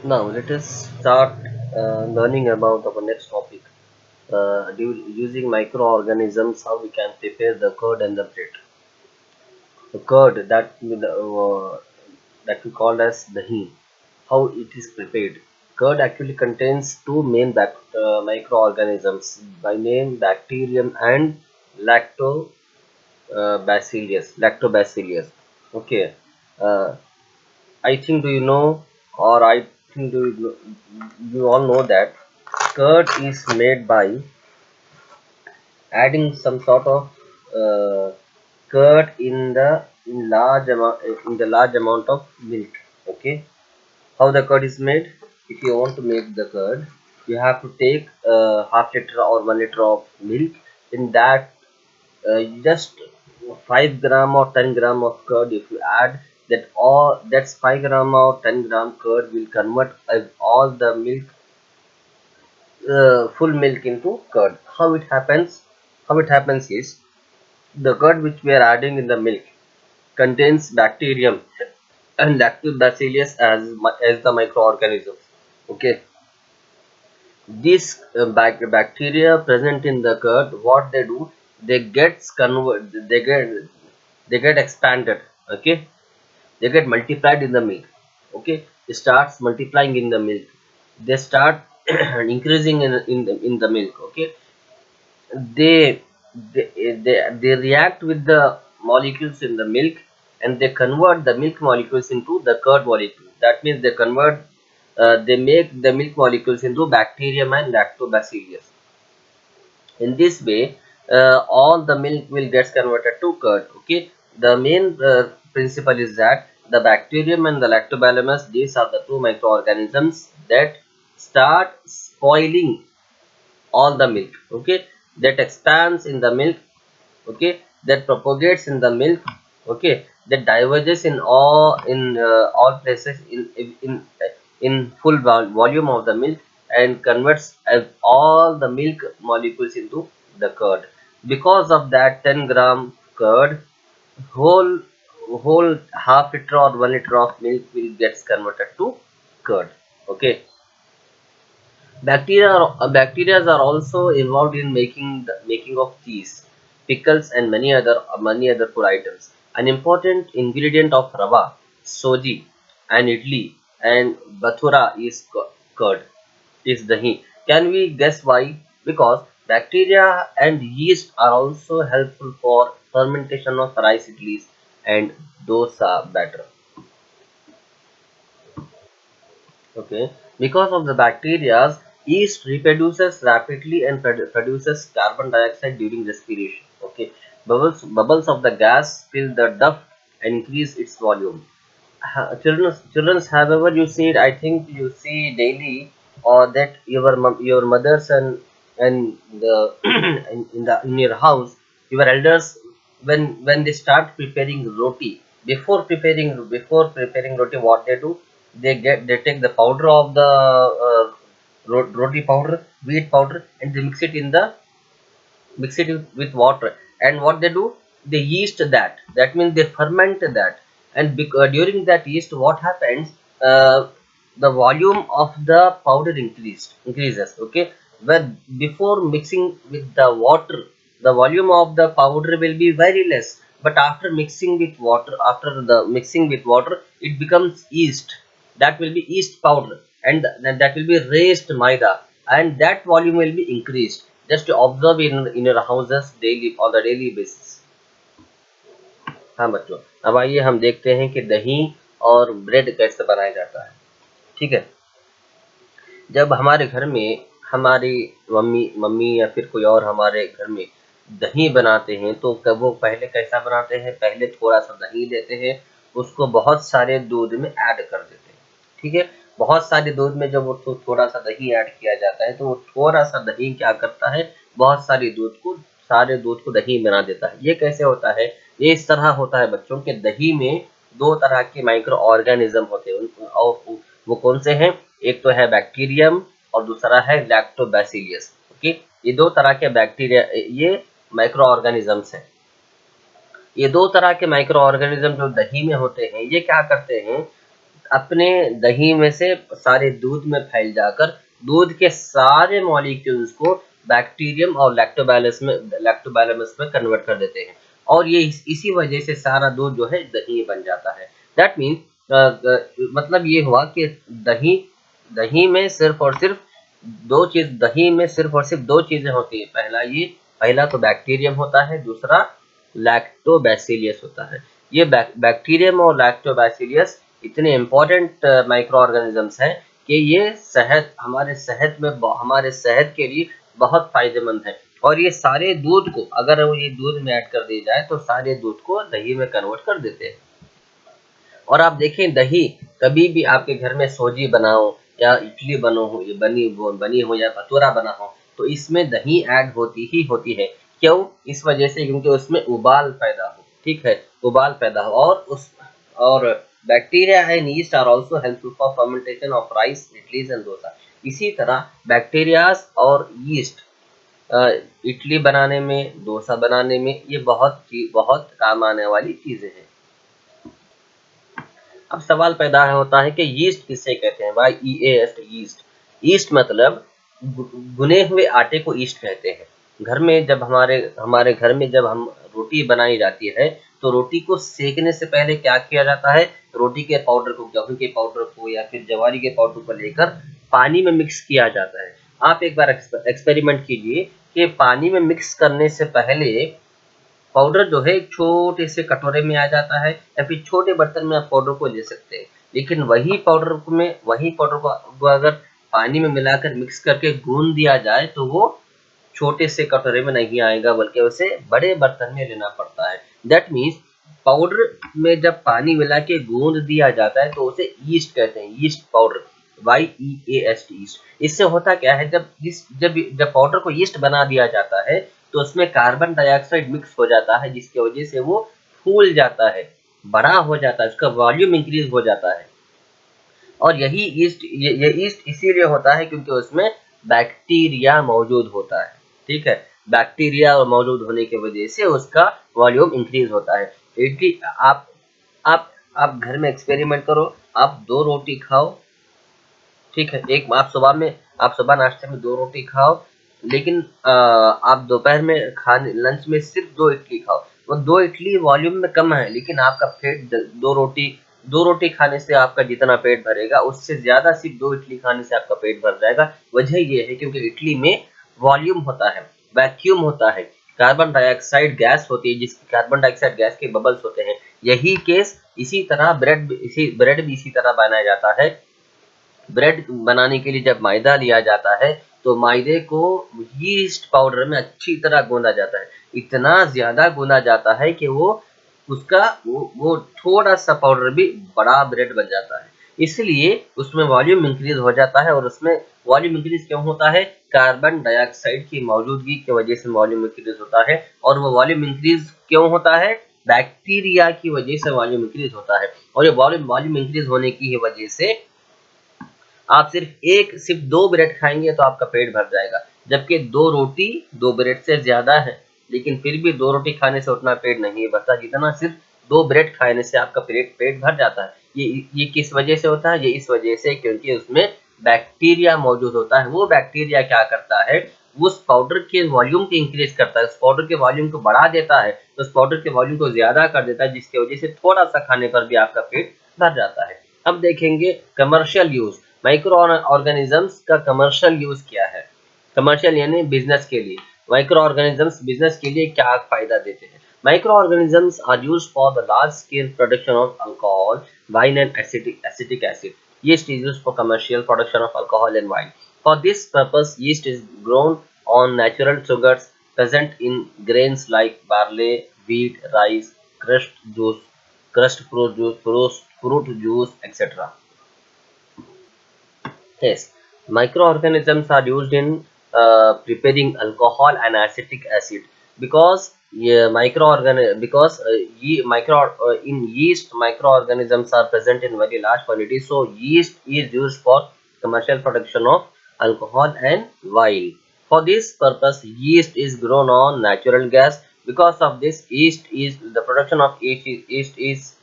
Now let us start learning about our next topic. Using microorganisms, how we can prepare the curd and the bread. The curd that we call as dahi. How it is prepared? Curd actually contains two main microorganisms by name bacterium and lactobacillus. Okay. Uh, I think do you know, or I think you all know that curd is made by adding some sort of uh, curd in the large amount of milk. Okay, how the curd is made? If you want to make the curd, you have to take half liter or 1 liter of milk. In that, just 5 gram or 10 gram of curd. If you add that, all that's 5 gram or 10 gram curd will convert all the milk, full milk into curd. How it happens is the curd which we are adding in the milk contains bacterium and lactobacillus as the microorganisms. Okay, these bacteria present in the curd, what they do, they get convert they get expanded. Okay, they get multiplied in the milk. Okay, it starts multiplying in the milk. They start increasing in the milk. Okay, they, they react with the molecules in the milk, and they convert the milk molecules into the curd molecule. That means they make the milk molecules into bacterium and lactobacillus. In this way, all the milk will get converted to curd. Okay, the main principle is that the bacterium and the lactobacillus, these are the two microorganisms that start spoiling all the milk. Okay, that expands in the milk. Okay, that propagates in the milk. Okay, that diverges in all places in full volume of the milk, and converts all the milk molecules into the curd. Because of that 10 gram curd, whole whole half liter or 1 liter of milk will gets converted to curd. Okay, bacteria are also involved in making of cheese, pickles, and many other food items. An important ingredient of rava, soji, and idli and bathura is curd, is dahi. Can we guess why? Because bacteria and yeast are also helpful for fermentation of rice idlis and dosa batter. Okay, because of the bacteria, yeast reproduces rapidly and produces carbon dioxide during respiration. Okay, bubbles of the gas fill the duct and increase its volume. Children's, however, you see it, I think you see daily, or that your mothers and the in your house, your elders, when they start preparing roti, before preparing roti, what they do, they take the powder of the roti powder, wheat powder, and they mix it with water. And what they do, they yeast that means they ferment that. And during that yeast, what happens, uh, the volume of the powder increases. Okay, when before mixing with the water, the volume of the powder will be very less, but after mixing with water it becomes yeast. That will be yeast powder, and then that will be raised maida, and that volume will be increased. Just to observe in your houses daily, on the daily basis. हाँ बच्चों, अब आइए हम देखते हैं कि दही और ब्रेड कैसे बनाया जाता है। ठीक है, जब हमारे घर में हमारी मम्मी मम्मी या फिर कोई और हमारे घर में दही बनाते हैं, तो कब वो पहले कैसा बनाते हैं, पहले थोड़ा सा दही लेते हैं, उसको बहुत सारे दूध में ऐड कर देते हैं। ठीक है, बहुत सारे दूध में जब वो थोड़ा सा दही ऐड किया जाता है, तो वो थोड़ा सा दही क्या करता है, बहुत सारे दूध को दही बना देता है। ये कैसे होता है? ये इस तरह होता है बच्चों के, दही में दो तरह के माइक्रो ऑर्गेनिज्म होते हैं, और वो कौन से हैं? एक तो है बैक्टीरियम और दूसरा है लैक्टोबैसिलियस। ओके, ये दो तरह के बैक्टीरिया, ये माइक्रो ऑर्गेनिजम्स हैं। ये दो तरह के माइक्रो ऑर्गेनिज्म जो दही में होते हैं, ये क्या करते हैं, अपने दही में से सारे दूध में फैल जाकर दूध के सारे मॉलिक्यूल्स को बैक्टीरियम और लैक्टोबैलेमस में कन्वर्ट कर देते हैं, और ये इसी वजह से सारा दूध जो है दही बन जाता है। दैट मीन मतलब ये हुआ कि दही दही में सिर्फ और सिर्फ दही में सिर्फ और सिर्फ दो चीजें होती है। पहला तो बैक्टीरियम होता है, दूसरा लैक्टोबैसिलियस होता है। ये बैक्टीरियम और लैक्टोबैसिलियस इतने इंपॉर्टेंट माइक्रो ऑर्गेनिजम्स हैं कि ये हमारे सेहत के लिए बहुत फायदेमंद है। और ये सारे दूध को, अगर वो ये दूध में ऐड कर दी जाए तो सारे दूध को दही में कन्वर्ट कर देते हैं। और आप देखें, दही कभी भी आपके घर में सोजी बना हो या इडली बनी हो या भटूरा बना हो, तो इसमें दही ऐड होती ही होती है। क्यों? इस वजह से क्योंकि उसमें उबाल पैदा हो, ठीक है, उबाल पैदा हो। और bacteria and yeast are also helpful for fermentation of rice, idlis and dosa. इसी तरह बैक्टीरियाज और यीस्ट इडली बनाने में, डोसा बनाने में ये बहुत काम आने वाली चीजें हैं। अब सवाल पैदा होता है कि यीस्ट किसे कहते हैं? भाई EAST, यीस्ट। यीस्ट मतलब गुने हुए आटे को यीस्ट कहते हैं। घर में जब हमारे घर में जब हम रोटी बनाई जाती है, तो रोटी को सेकने से पहले क्या किया जाता है? रोटी के पाउडर को, गेहूं के पाउडर को या फिर ज्वारी के पाउडर को लेकर पानी में मिक्स किया जाता है। आप एक बार एक्सपेरिमेंट कीजिए कि पानी में मिक्स करने से पहले पाउडर जो है एक छोटे से कटोरे में आ जाता है, या फिर छोटे बर्तन में आप पाउडर को ले सकते हैं। लेकिन वही पाउडर को अगर पानी में मिलाकर मिक्स करके गूंद दिया जाए, तो वो छोटे से कटोरे में नहीं आएगा, बल्कि उसे बड़े बर्तन में लेना पड़ता है। दैट मीन्स पाउडर में जब पानी मिला के गूंद दिया जाता है तो उसे यीस्ट कहते हैं, यीस्ट पाउडर, YEAST, यीस्ट। इससे होता क्या है, जब पाउडर को यीस्ट बना दिया जाता है, तो उसमें कार्बन डाइऑक्साइड मिक्स हो जाता है, जिसकी वजह से वो फूल जाता है, बड़ा हो जाता है, उसका वॉल्यूम इंक्रीज हो जाता है। और यही ये ईस्ट इसीलिए होता है क्योंकि उसमें बैक्टीरिया मौजूद होता है, ठीक है। बैक्टीरिया मौजूद होने की वजह से उसका वॉल्यूम इंक्रीज होता है। इडली आप घर में एक्सपेरिमेंट करो, आप 2 रोटी खाओ, ठीक है। एक आप सुबह नाश्ते में 2 रोटी खाओ, लेकिन आप दोपहर में खाने लंच में सिर्फ 2 इडली खाओ। वो 2 इडली वॉल्यूम में कम है, लेकिन आपका पेट 2 रोटी खाने से आपका जितना पेट भरेगा, उससे ज्यादा सिर्फ 2 इडली खाने से आपका पेट भर जाएगा। वजह ये है क्योंकि इडली में वॉल्यूम होता है, वैक्यूम होता है, कार्बन डाइऑक्साइड गैस होती है, जिसकी कार्बन डाइऑक्साइड गैस के बबल्स होते हैं। यही केस इसी तरह ब्रेड भी इसी तरह बनाया जाता है। ब्रेड बनाने के लिए जब मैदा लिया जाता है, तो मैदे को यीस्ट पाउडर में अच्छी तरह गूंदा जाता है। इतना ज्यादा गूंदा जाता है कि वो थोड़ा सा पाउडर भी बड़ा ब्रेड बन जाता है। इसलिए उसमें वॉल्यूम इंक्रीज हो जाता है। और उसमें वॉल्यूम इंक्रीज क्यों होता है? कार्बन डाइऑक्साइड की मौजूदगी की वजह से वॉल्यूम इंक्रीज होता है। और वो वॉल्यूम इंक्रीज क्यों होता है? बैक्टीरिया की वजह से वॉल्यूम इंक्रीज होता है। और ये वॉल्यूम इंक्रीज होने की वजह से आप सिर्फ 2 ब्रेड खाएंगे तो आपका पेट भर जाएगा, जबकि 2 रोटी 2 ब्रेड से ज्यादा है, लेकिन फिर भी 2 रोटी खाने से उतना पेट नहीं भरता जितना सिर्फ 2 ब्रेड खाने से आपका पेट भर जाता है। ये किस वजह से होता है? ये इस वजह से क्योंकि उसमें बैक्टीरिया मौजूद होता है। वो बैक्टीरिया क्या करता है? उस पाउडर के वॉल्यूम को इंक्रीज करता है, उस पाउडर के वॉल्यूम को बढ़ा देता है, उस पाउडर के वॉल्यूम को ज्यादा कर देता है, जिसकी वजह से थोड़ा सा खाने पर भी आपका पेट भर जाता है। अब देखेंगे कमर्शियल यूज। माइक्रो ऑर्गेनिजम्स का कमर्शियल यूज क्या है? कमर्शियल यानी बिजनेस के लिए। माइक्रो ऑर्गेनिजम्स बिजनेस के लिए क्या फायदा देते हैं? Micro organisms are used for the large scale production of alcohol, wine and acetic acid. Yeast is used for commercial production of alcohol and wine. For this purpose, yeast is grown on natural sugars present in grains like barley, wheat, rice, crushed fruit juice, etc. Yes, microorganisms are used in preparing alcohol and acetic acid, because in yeast microorganisms are present in very large quantity. So yeast is used for commercial production of alcohol and wine. For this purpose, yeast is grown on natural gas. Because of this, yeast is the production of yeast is